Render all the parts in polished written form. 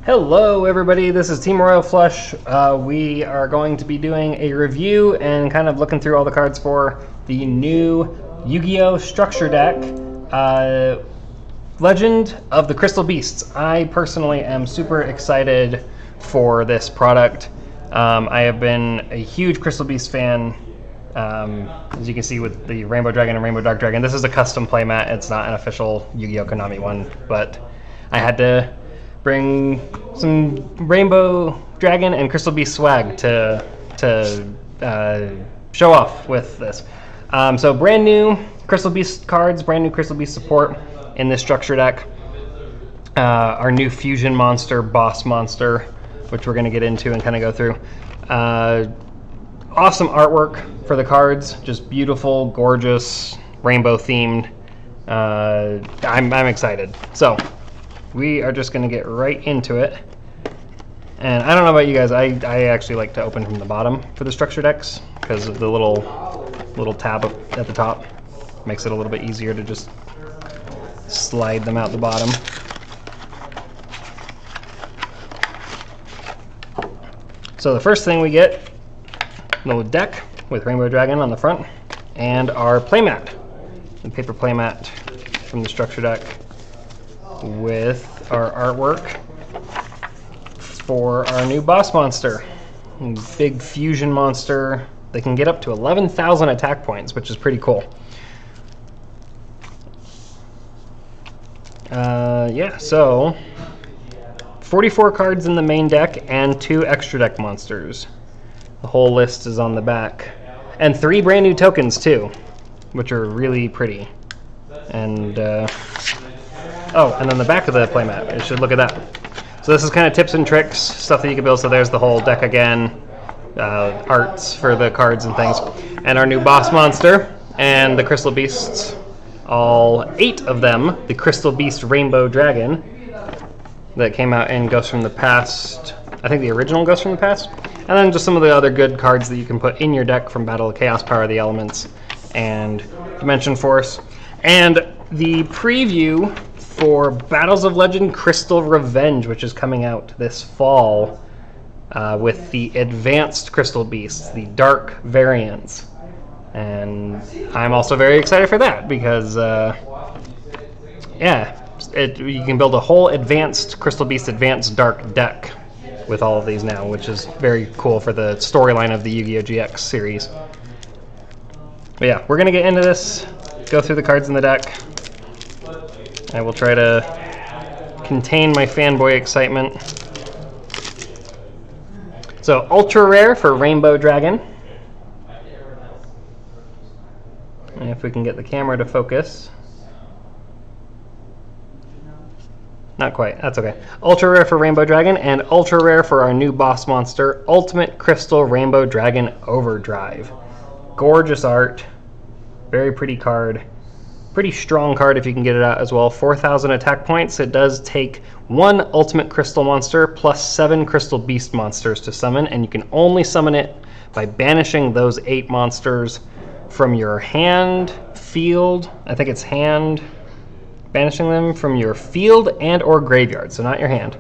Hello everybody, this is Team Royal Flush. We are going to be doing a review and kind of looking through all the cards for the new Yu-Gi-Oh! Structure deck, Legend of the Crystal Beasts. I personally am super excited for this product. I have been a huge Crystal Beast fan, as you can see with the Rainbow Dragon and Rainbow Dark Dragon. This is a custom playmat, it's not an official Yu-Gi-Oh! Konami one, but I had to bring some Rainbow Dragon and Crystal Beast swag to show off with this. So brand new Crystal Beast cards, brand new Crystal Beast support in this structure deck. Our new fusion monster, boss monster, which we're going to get into and kind of go through. Awesome artwork for the cards, just beautiful, gorgeous, rainbow themed. I'm excited. So we are just going to get right into it. And I don't know about you guys, I actually like to open from the bottom for the structure decks because of the little tab at the top. Makes it a little bit easier to just slide them out the bottom. So the first thing we get, a little deck with Rainbow Dragon on the front and our playmat, the paper playmat from the structure deck, with our artwork for our new boss monster. Big fusion monster. They can get up to 11,000 attack points, which is pretty cool. Yeah, so 44 cards in the main deck and 2 extra deck monsters. The whole list is on the back. And 3 brand new tokens too, which are really pretty. And oh, and then the back of the playmat, you should look at that. So this is kind of tips and tricks, stuff that you can build. So there's the whole deck again, arts for the cards and things. And our new boss monster and the Crystal Beasts, all 8 of them. The Crystal Beast Rainbow Dragon that came out in Ghost from the Past. I think the original Ghost from the Past. And then just some of the other good cards that you can put in your deck from Battle of Chaos, Power of the Elements, and Dimension Force. And the preview for Battles of Legend Crystal Revenge, which is coming out this fall with the advanced Crystal Beasts, the dark variants. And I'm also very excited for that because, yeah, you can build a whole advanced Crystal Beast Advanced Dark deck with all of these now, which is very cool for the storyline of the Yu-Gi-Oh! GX series. But yeah, we're going to get into this, go through the cards in the deck. I will try to contain my fanboy excitement. So, ultra rare for Rainbow Dragon. And if we can get the camera to focus. Not quite, that's okay. Ultra rare for Rainbow Dragon and ultra rare for our new boss monster, Ultimate Crystal Rainbow Dragon Overdrive. Gorgeous art, very pretty card. Pretty strong card if you can get it out as well. 4,000 attack points. It does take 1 Ultimate Crystal Monster plus 7 Crystal Beast monsters to summon, and you can only summon it by banishing those 8 monsters from your hand, field, I think it's hand, banishing them from your field and or graveyard, so not your hand.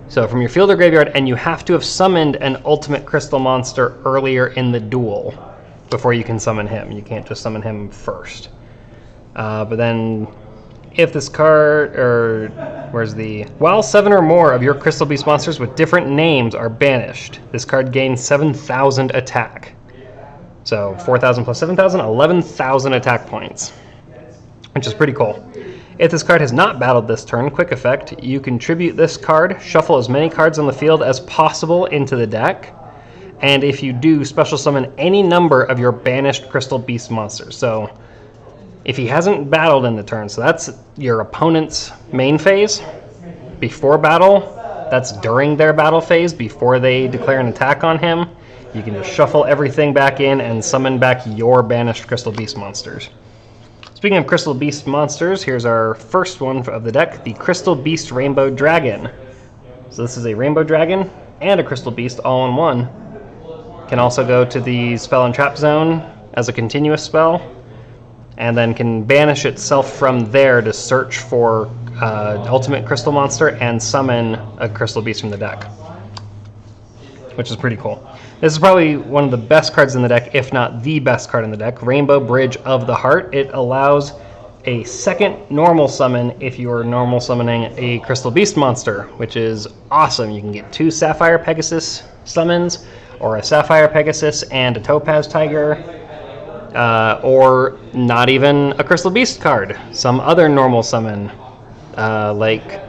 So from your field or graveyard, and you have to have summoned an Ultimate Crystal Monster earlier in the duel before you can summon him. You can't just summon him first. But then, if this card, or while 7 or more of your Crystal Beast monsters with different names are banished, this card gains 7,000 attack. So 4,000 plus 7,000, 11,000 attack points, which is pretty cool. If this card has not battled this turn, quick effect, you can tribute this card, shuffle as many cards on the field as possible into the deck, and if you do, special summon any number of your banished Crystal Beast monsters. So if he hasn't battled in the turn, so that's your opponent's main phase before battle, that's during their battle phase, before they declare an attack on him, you can just shuffle everything back in and summon back your banished Crystal Beast monsters. Speaking of Crystal Beast monsters, here's our first one of the deck, the Crystal Beast Rainbow Dragon. So this is a Rainbow Dragon and a Crystal Beast all in one. Can also go to the Spell and Trap Zone as a continuous spell, and then can banish itself from there to search for Ultimate Crystal Monster and summon a Crystal Beast from the deck, which is pretty cool. This is probably one of the best cards in the deck, if not the best card in the deck, Rainbow Bridge of the Heart. It allows a second normal summon if you are normal summoning a Crystal Beast monster, which is awesome. You can get 2 Sapphire Pegasus summons, or a Sapphire Pegasus and a Topaz Tiger, or not even a Crystal Beast card. Some other normal summon, like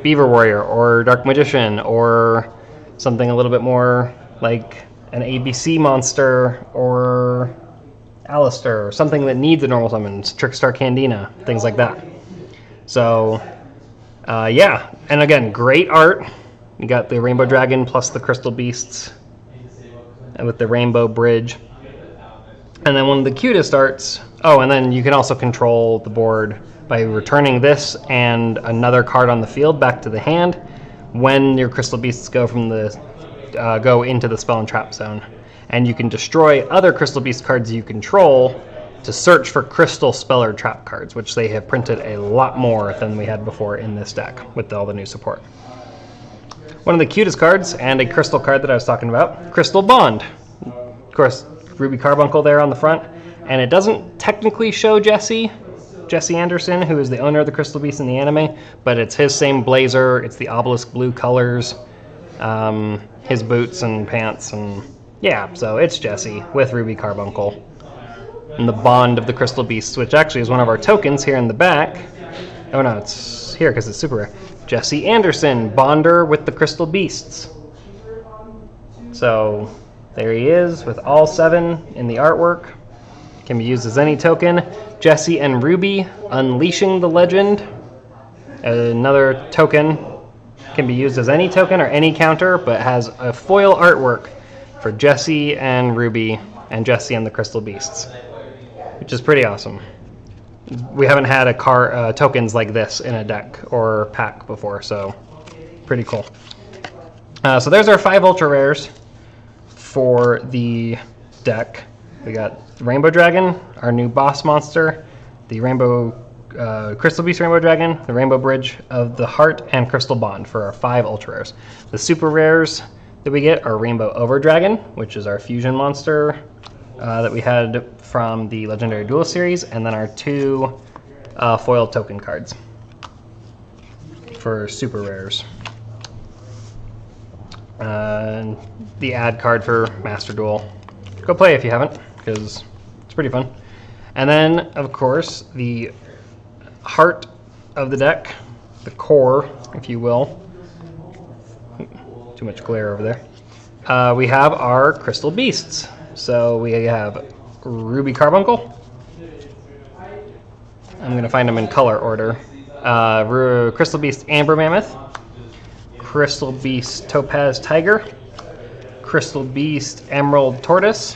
Beaver Warrior or Dark Magician, or something a little bit more like an ABC monster or Alistair, or something that needs a normal summon, Trickstar Candina, things like that. So, yeah, and again, great art. You got the Rainbow Dragon plus the Crystal Beasts with the Rainbow Bridge. And then one of the cutest arts, oh, and then you can also control the board by returning this and another card on the field back to the hand when your Crystal Beasts go from the go into the spell and trap zone. And you can destroy other Crystal Beast cards you control to search for crystal spell or trap cards, which they have printed a lot more than we had before in this deck with all the new support. One of the cutest cards, and a crystal card that I was talking about, Crystal Bond. Of course, Ruby Carbuncle there on the front, and it doesn't technically show Jesse Anderson, who is the owner of the Crystal Beast in the anime, but it's his same blazer, it's the obelisk blue colors, his boots and pants, and yeah, so it's Jesse with Ruby Carbuncle. And the Bond of the Crystal Beasts, which actually is one of our tokens here in the back. Oh no, it's here because it's super rare. Jesse Anderson, Bonder with the Crystal Beasts. So there he is with all 7 in the artwork. Can be used as any token. Jesse and Ruby, Unleashing the Legend. Another token. Can be used as any token or any counter, but has a foil artwork for Jesse and Ruby and Jesse and the Crystal Beasts, which is pretty awesome. We haven't had a tokens like this in a deck or pack before, so pretty cool. So there's our 5 ultra rares for the deck. We got Rainbow Dragon, our new boss monster, the Rainbow Crystal Beast Rainbow Dragon, the Rainbow Bridge of the Heart, and Crystal Bond for our 5 ultra rares. The super rares that we get are Rainbow Overdragon, which is our fusion monster that we had from the Legendary Duel series, and then our 2 foil token cards for super rares. The ad card for Master Duel. Go play if you haven't, because it's pretty fun. And then, of course, the heart of the deck, the core, if you will. Too much glare over there. We have our Crystal Beasts. So we have Ruby Carbuncle. I'm going to find them in color order. Crystal Beast Amber Mammoth. Crystal Beast Topaz Tiger. Crystal Beast Emerald Tortoise.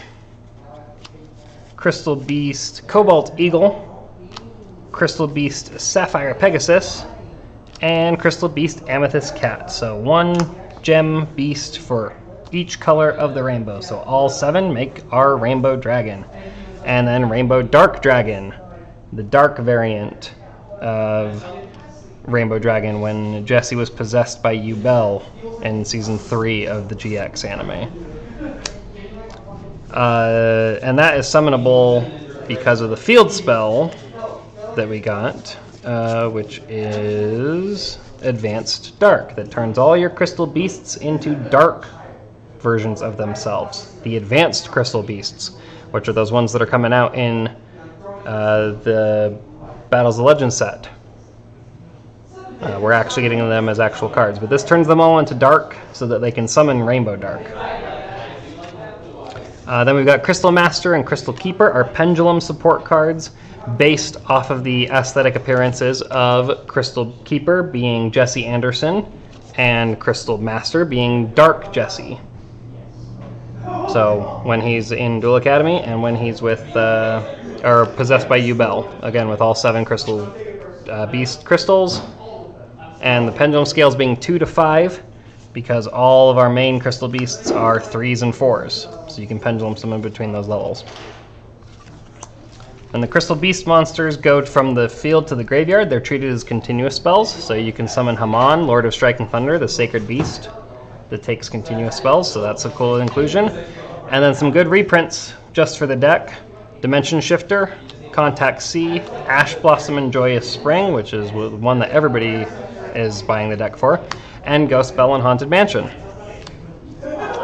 Crystal Beast Cobalt Eagle. Crystal Beast Sapphire Pegasus. And Crystal Beast Amethyst Cat. So 1 gem beast for each color of the rainbow. So all 7 make our Rainbow Dragon. And then Rainbow Dark Dragon, the dark variant of Rainbow Dragon when Jesse was possessed by Yubel in Season 3 of the GX anime. And that is summonable because of the field spell that we got, which is Advanced Dark, that turns all your Crystal Beasts into dark versions of themselves. The Advanced Crystal Beasts, which are those ones that are coming out in the Battles of Legends set. We're actually getting them as actual cards, but this turns them all into dark so that they can summon Rainbow Dark. Then we've got Crystal Master and Crystal Keeper, our pendulum support cards, based off of the aesthetic appearances of Crystal Keeper being Jesse Anderson and Crystal Master being Dark Jesse. So when he's in Duel Academy and when he's with or possessed by Yubel, again with all 7 Crystal Beast crystals, and the pendulum scales being 2 to 5 because all of our main Crystal Beasts are 3s and 4s, so you can pendulum summon between those levels. When the Crystal Beast monsters go from the field to the graveyard, they're treated as continuous spells, so you can summon Haman, Lord of Strike and Thunder, the Sacred Beast, that takes continuous spells, so that's a cool inclusion. And then some good reprints just for the deck. Dimension Shifter, Contact Sea, Ash Blossom and Joyous Spring, which is one that everybody is buying the deck for, and Ghost Bell and Haunted Mansion.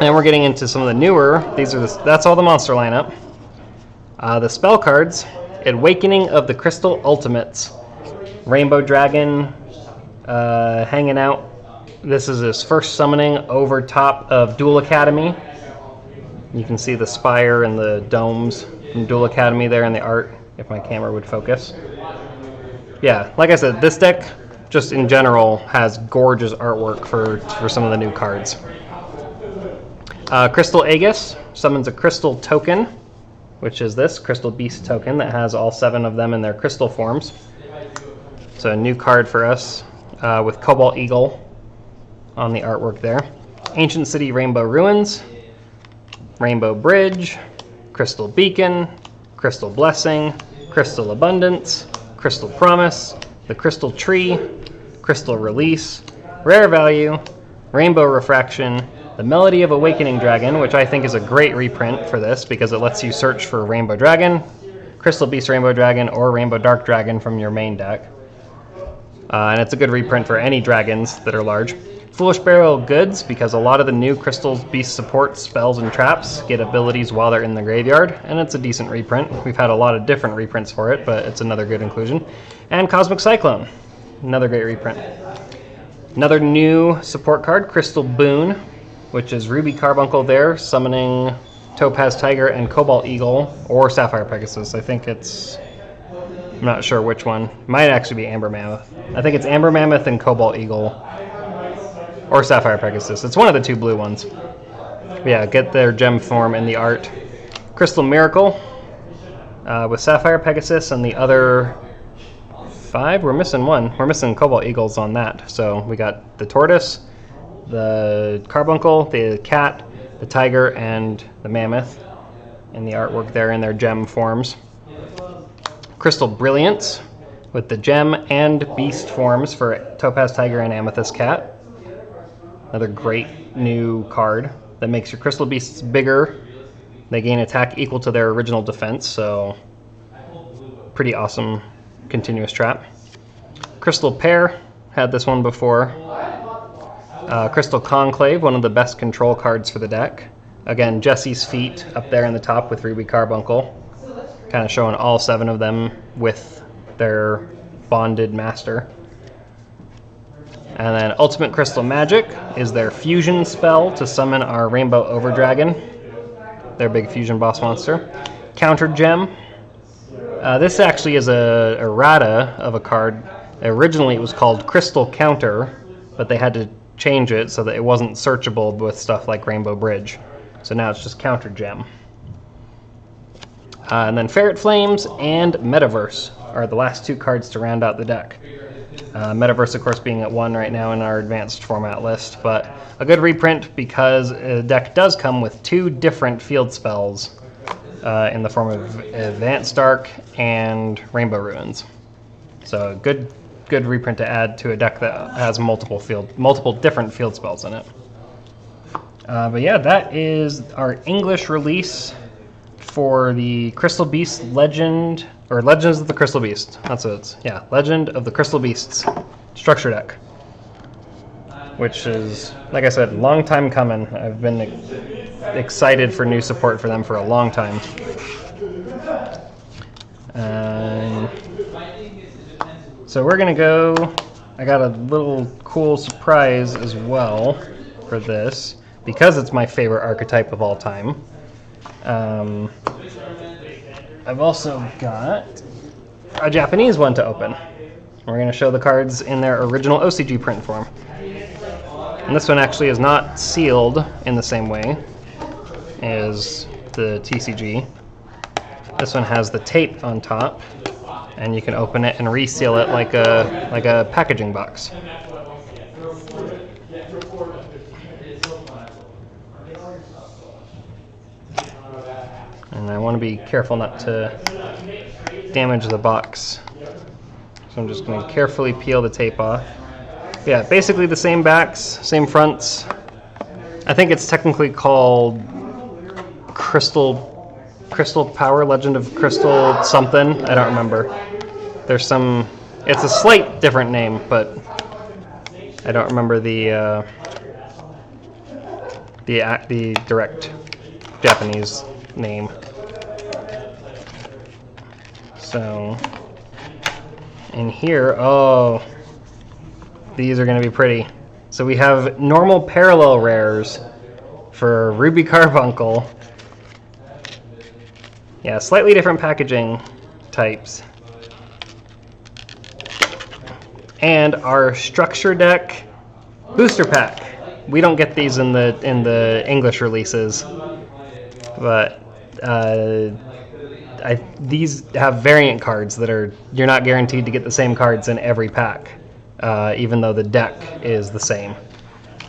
And we're getting into some of the newer, that's all the monster lineup. The spell cards, Awakening of the Crystal Ultimates. Rainbow Dragon hanging out. This is his first summoning over top of Duel Academy. You can see the spire and the domes from Duel Academy there in the art, if my camera would focus. Yeah, like I said, this deck, just in general, has gorgeous artwork for some of the new cards. Crystal Aegis summons a crystal token, which is this Crystal Beast token that has all 7 of them in their crystal forms. So a new card for us with Cobalt Eagle on the artwork there. Ancient City Rainbow Ruins, Rainbow Bridge, Crystal Beacon, Crystal Blessing, Crystal Abundance, Crystal Promise, the Crystal Tree, Crystal Release, Rare Value, Rainbow Refraction, the Melody of Awakening Dragon, which I think is a great reprint for this because it lets you search for Rainbow Dragon, Crystal Beast Rainbow Dragon, or Rainbow Dark Dragon from your main deck. And it's a good reprint for any dragons that are large. Foolish Burial of Goods, because a lot of the new Crystal Beast support spells and traps get abilities while they're in the graveyard, and it's a decent reprint. We've had a lot of different reprints for it, but it's another good inclusion. And Cosmic Cyclone, another great reprint. Another new support card, Crystal Boon, which is Ruby Carbuncle there, summoning Topaz Tiger and Cobalt Eagle, or Sapphire Pegasus. I think it's, I'm not sure which one. Might actually be Amber Mammoth. I think it's Amber Mammoth and Cobalt Eagle, or Sapphire Pegasus. It's one of the 2 blue ones. But yeah, get their gem form in the art. Crystal Miracle with Sapphire Pegasus and the other 5. We're missing one. We're missing Cobalt Eagles on that. So we got the Tortoise, the Carbuncle, the Cat, the Tiger, and the Mammoth in the artwork there in their gem forms. Crystal Brilliance with the gem and beast forms for Topaz Tiger and Amethyst Cat. Another great new card that makes your Crystal Beasts bigger. They gain attack equal to their original defense, so pretty awesome continuous trap. Crystal Pair, had this one before. Crystal Conclave, one of the best control cards for the deck. Again, Jesse's feet up there in the top with Ruby Carbuncle. Kind of showing all 7 of them with their bonded master. And then Ultimate Crystal Magic is their fusion spell to summon our Rainbow Overdragon, their big fusion boss monster. Counter Gem. This actually is a errata of a card. Originally it was called Crystal Counter, but they had to change it so that it wasn't searchable with stuff like Rainbow Bridge. So now it's just Counter Gem. And then Ferret Flames and Metaverse are the last 2 cards to round out the deck. Metaverse, of course, being at 1 right now in our advanced format list, but a good reprint because the deck does come with 2 different field spells in the form of Advanced Dark and Rainbow Ruins. So good reprint to add to a deck that has multiple different field spells in it. But yeah, that is our English release for the Crystal Beast Legend, or Legends of the Crystal Beast. That's what it's, yeah, Legend of the Crystal Beasts structure deck. Which is, like I said, long time coming. I've been excited for new support for them for a long time. So we're gonna go, I got a little cool surprise as well for this, because it's my favorite archetype of all time. I've also got a Japanese one to open. We're going to show the cards in their original OCG print form. And this one actually is not sealed in the same way as the TCG. This one has the tape on top, and you can open it and reseal it like a packaging box. And I want to be careful not to damage the box. So I'm just going to carefully peel the tape off. Yeah, basically the same backs, same fronts. I think it's technically called Crystal Power, Legend of Crystal something. I don't remember. There's some. It's a slight different name, but I don't remember the direct Japanese name. So in here, oh, these are going to be pretty. So we have normal parallel rares for Ruby Carbuncle. Yeah, slightly different packaging types. And our structure deck booster pack. We don't get these in the English releases, but these have variant cards that you're not guaranteed to get the same cards in every pack, even though the deck is the same.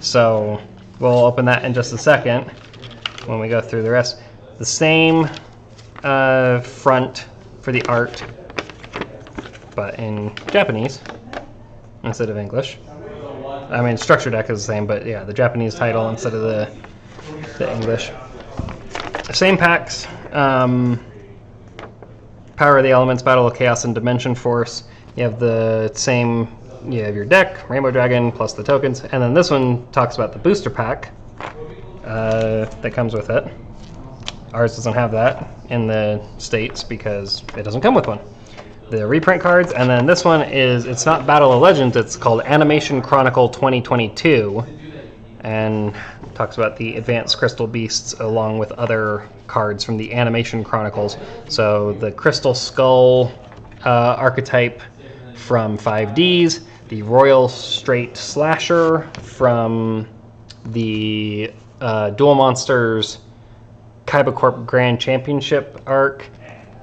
So we'll open that in just a second when we go through the rest. The same front for the art, but in Japanese instead of English. I mean, structure deck is the same, but yeah, the Japanese title instead of the English. Same packs. Power of the Elements, Battle of Chaos, and Dimension Force. You have the same. You have your deck, Rainbow Dragon, plus the tokens, and then this one talks about the booster pack that comes with it. Ours doesn't have that in the States because it doesn't come with one. The reprint cards, and then this one it's not Battle of Legends, it's called Animation Chronicle 2022, and talks about the Advanced Crystal Beasts along with other cards from the Animation Chronicles. So the Crystal Skull archetype from 5Ds, the Royal Straight Slasher from the Duel Monsters Kaiba Corp Grand Championship arc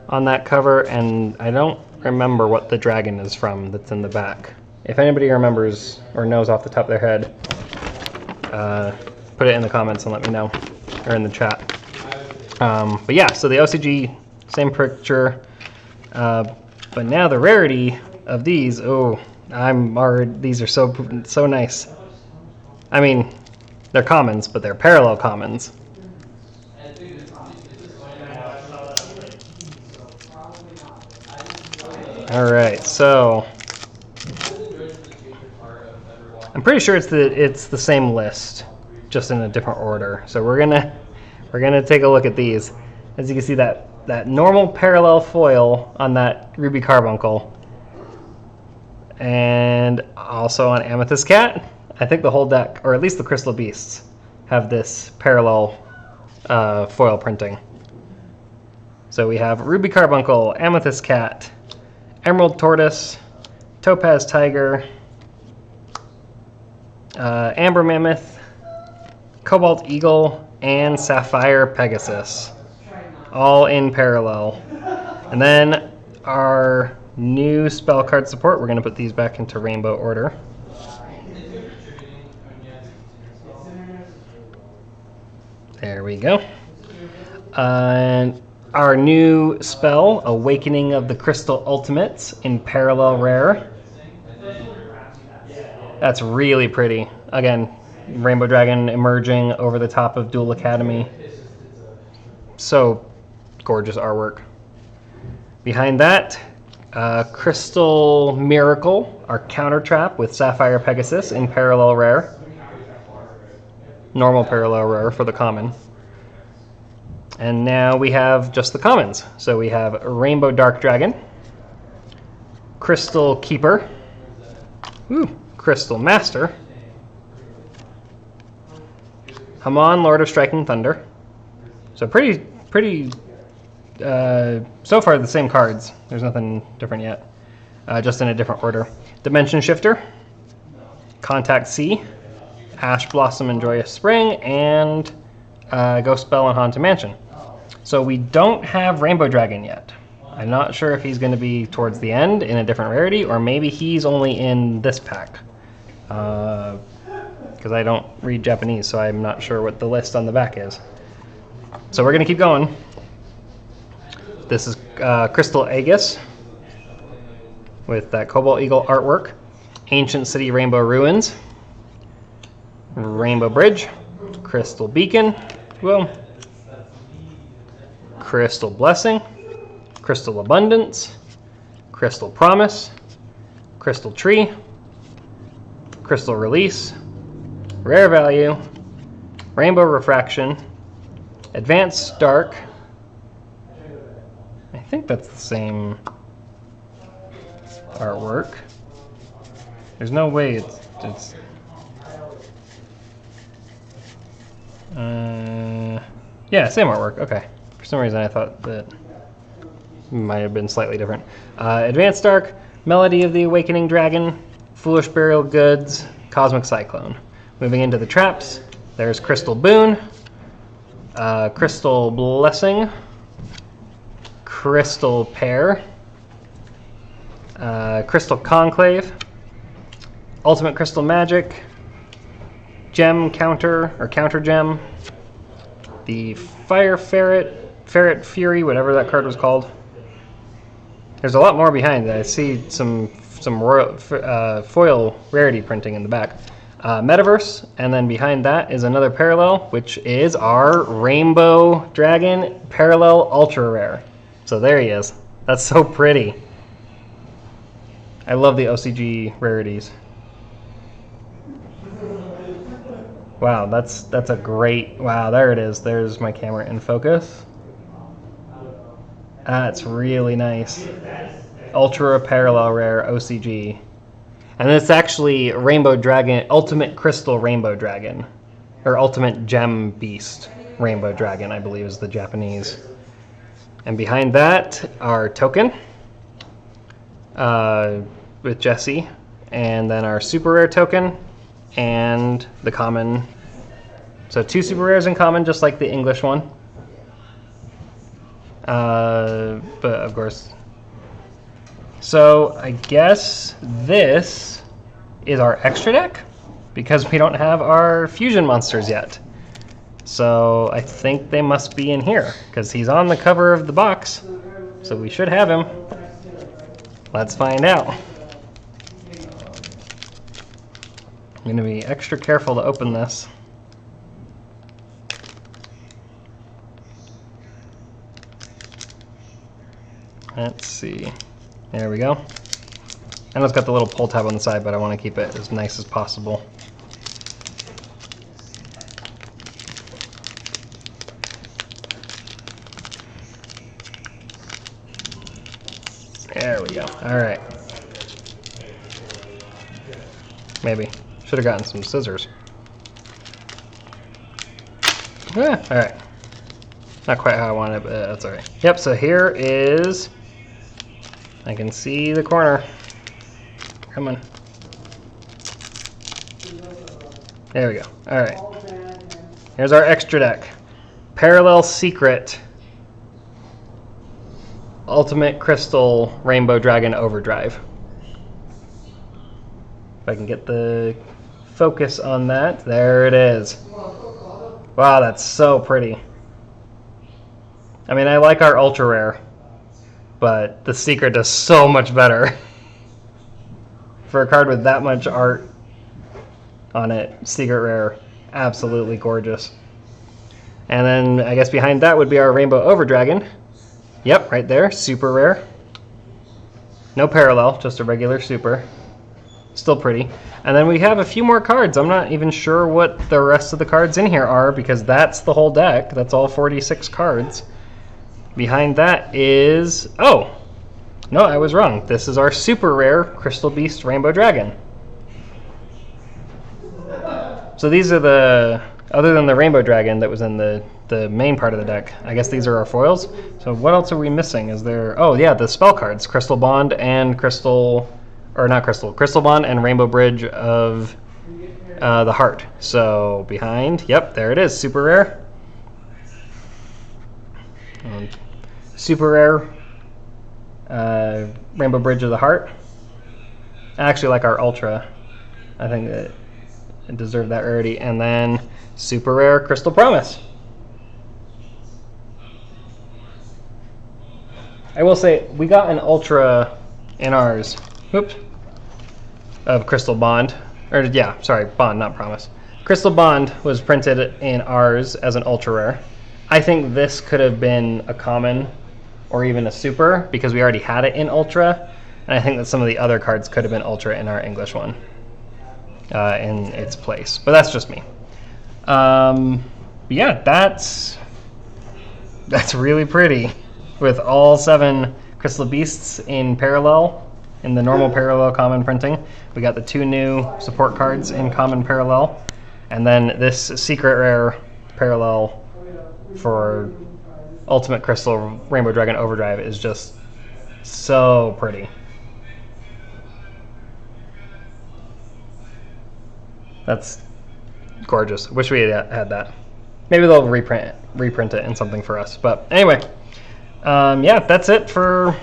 on that cover, and I don't remember what the dragon is from that's in the back. If anybody remembers or knows off the top of their head, put it in the comments and let me know, or in the chat. But yeah, so the OCG, same picture, but now the rarity of these, these are so nice. I mean, they're commons, but they're parallel commons. All right, so I'm pretty sure it's the same list, just in a different order. So we're gonna take a look at these. As you can see, that normal parallel foil on that Ruby Carbuncle, and also on Amethyst Cat. I think the whole deck, or at least the Crystal Beasts, have this parallel foil printing. So we have Ruby Carbuncle, Amethyst Cat, Emerald Tortoise, Topaz Tiger, Amber Mammoth, Cobalt Eagle, and Sapphire Pegasus, all in parallel. And then our new spell card support, we're going to put these back into rainbow order. There we go. And our new spell, Awakening of the Crystal Ultimates, in parallel rare. That's really pretty. Again, Rainbow Dragon emerging over the top of Duel Academy. So gorgeous artwork. Behind that, Crystal Miracle, our counter trap with Sapphire Pegasus in parallel rare. Normal parallel rare for the common. And now we have just the commons. So we have Rainbow Dark Dragon, Crystal Keeper, Crystal Master, Hamon, Lord of Striking Thunder. So pretty so far the same cards. There's nothing different yet, just in a different order. Dimension Shifter, Contact Sea, Ash Blossom and Joyous Spring, and Ghost Spell and Haunted Mansion. So we don't have Rainbow Dragon yet. I'm not sure if he's going to be towards the end in a different rarity, or maybe he's only in this pack. Because I don't read Japanese, so I'm not sure what the list on the back is. So we're going to keep going. This is Crystal Aegis with that Cobalt Eagle artwork. Ancient City Rainbow Ruins, Rainbow Bridge, Crystal Beacon, well, Crystal Blessing, Crystal Abundance, Crystal Promise, Crystal Tree, Crystal Release, Rare Value, Rainbow Refraction, Advanced Dark. I think that's the same artwork. There's no way it's yeah, same artwork. Okay. For some reason I thought that might have been slightly different. Advanced Dark, Melody of the Awakening Dragon, Foolish Burial Goods, Cosmic Cyclone. Moving into the traps, there's Crystal Boon, Crystal Blessing, Crystal Pair, Crystal Conclave, Ultimate Crystal Magic, Gem Counter, or Counter Gem, the Fire Ferret Fury, whatever that card was called. There's a lot more behind that. I see some foil rarity printing in the back. Metaverse, and then behind that is another parallel, which is our Rainbow Dragon Parallel Ultra Rare. So there he is. That's so pretty. I love the OCG rarities. Wow, that's a great, wow, there it is. There's my camera in focus. That's really nice. Ultra Parallel Rare OCG. And it's actually Rainbow Dragon, Ultimate Crystal Rainbow Dragon. Or Ultimate Gem Beast Rainbow Dragon, I believe is the Japanese. And behind that, our token with Jesse. And then our super rare token and the common. So 2 super rares in common, just like the English one. But of course. So I guess this is our extra deck because we don't have our fusion monsters yet. So I think they must be in here because he's on the cover of the box. So we should have him. Let's find out. I'm going to be extra careful to open this. Let's see. There we go. I know it's got the little pull tab on the side, but I want to keep it as nice as possible. There we go. All right. Maybe. Should have gotten some scissors. Yeah, all right. Not quite how I want it, but that's all right. Yep, so here is... I can see the corner. Come on. There we go. All right. Here's our extra deck. Parallel Secret. Ultimate Crystal Rainbow Dragon Overdrive. If I can get the focus on that. There it is. Wow, that's so pretty. I mean, I like our ultra rare, but the secret does so much better. For a card with that much art on it, secret rare, absolutely gorgeous. And then I guess behind that would be our Rainbow Overdragon. Yep, right there, super rare. No parallel, just a regular super. Still pretty. And then we have a few more cards. I'm not even sure what the rest of the cards in here are because that's the whole deck. That's all 46 cards. Behind that is... Oh! No, I was wrong. This is our super rare Crystal Beast Rainbow Dragon. So these are the... Other than the Rainbow Dragon that was in the main part of the deck, I guess these are our foils. So what else are we missing? Is there... Oh, yeah, the spell cards. Crystal Bond and Crystal... Or not Crystal. Crystal Bond and Rainbow Bridge of the Heart. So behind... Yep, there it is. Super rare. And super rare Rainbow Bridge of the Heart. I actually like our Ultra. I think that it deserved that rarity. And then super rare Crystal Promise. I will say, we got an Ultra in ours, Oops. Of Crystal Bond. Or, yeah, sorry, Bond, not Promise. Crystal Bond was printed in ours as an ultra rare. I think this could have been a common or even a super because we already had it in ultra. And I think that some of the other cards could have been ultra in our English one in its place. But that's just me. Yeah, that's really pretty with all 7 Crystal Beasts in parallel, in the normal parallel common printing. We got the 2 new support cards in common parallel, and then this secret rare parallel for Ultimate Crystal Rainbow Dragon Overdrive is just so pretty. That's gorgeous. Wish we had that. Maybe they'll reprint it in something for us. But anyway, yeah, that's it for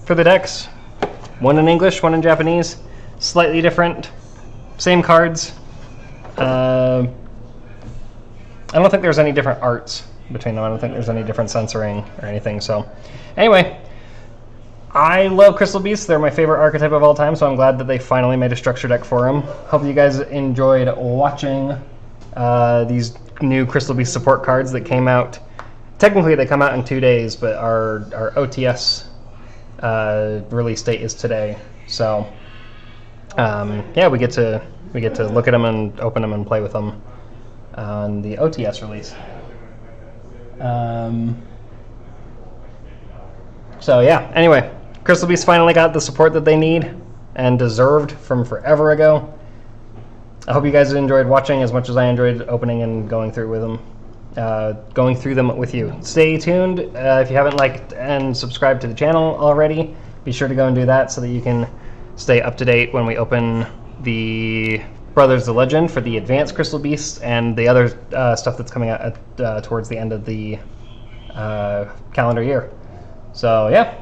the decks. 1 in English, 1 in Japanese. Slightly different. Same cards. I don't think there's any different arts between them. I don't think there's any different censoring or anything. So anyway, I love Crystal Beasts. They're my favorite archetype of all time, so I'm glad that they finally made a structure deck for them. Hope you guys enjoyed watching these new Crystal Beast support cards that came out. Technically, they come out in 2 days, but our OTS release date is today. So yeah, we get to look at them and open them and play with them on the OTS release. So yeah, anyway, Crystal Beast finally got the support that they need and deserved from forever ago. I hope you guys enjoyed watching as much as I enjoyed opening and going through them with you. Stay tuned. If you haven't liked and subscribed to the channel already, be sure to go and do that so that you can stay up to date when we open the Brothers the Legend for the Advanced Crystal Beasts and the other stuff that's coming out towards the end of the calendar year. So yeah,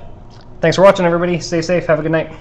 thanks for watching, everybody. Stay safe. Have a good night.